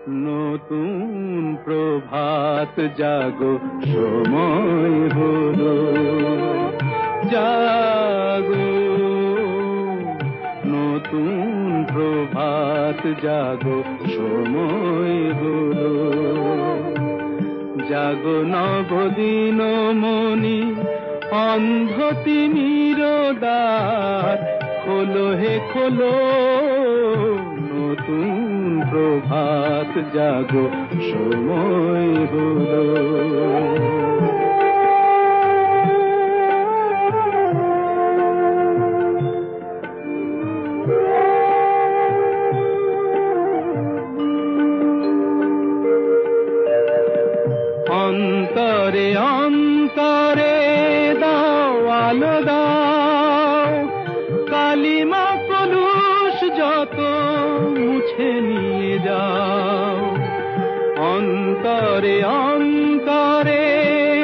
নতুন প্রভাত জাগো, সময় হলো জাগো। নতুন প্রভাত জাগো, সময় হলো জাগো। নবদিন মনি অন্ধ তিমির দ্বার, খোলো হে খোলো। নতুন প্রভাত জাগো, সময় হলো। অন্তরে অন্তরে দাও আলো দাও, কালিমা কলুষ যত মুছে নিয়ে যাও। অন্তরে অন্তরে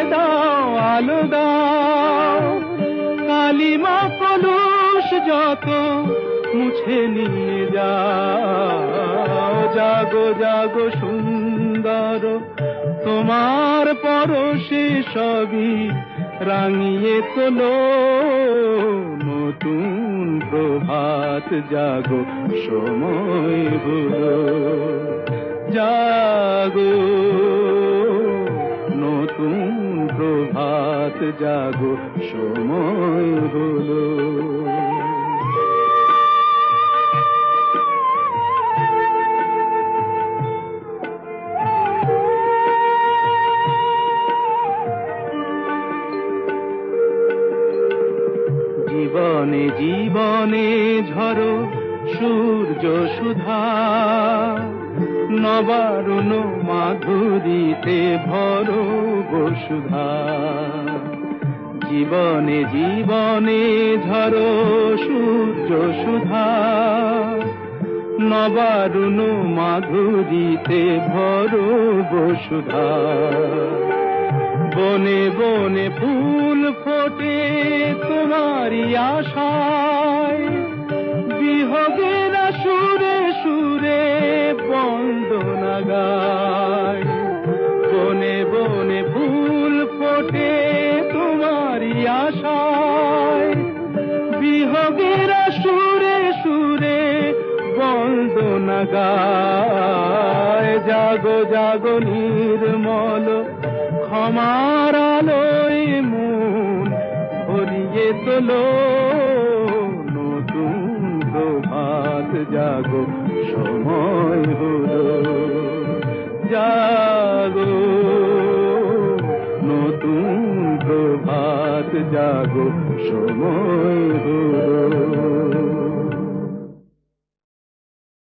দাও আলো দাও, কালিমা কলুষ যত মুছে নিয়ে যাও। জাগো জাগো সুন্দর, তোমার পরশে সবই রাঙিয়ে তোলো। নতুন প্রভাত জাগো, সময় হলো জাগো। নতুন প্রভাত জাগো, সময় হলো। জীবনে জীবনে ঝরো সূর্য সুধা, নবারুণ মাধুরীতে ভরো বসুধা। জীবনে জীবনে ঝরো সূর্য সুধা, নবারুণ মাধুরীতে ভরো বসুধা। বনে বনে ফুল ফোটে তোমারি আশায়, বিহগের সুরে সুরে বন্দনা গায়। বনে বনে ফুল ফোটে তোমারি আশায়, বিহগের সুরে সুরে বন্দনা গায়। জাগো জাগো নির্মল ক্ষমার আলোয় মন ভরিয়ে তোলো। নতুন প্রভাত জাগো, সময় হলো জাগো। নতুন প্রভাত জাগো, সময় হলো।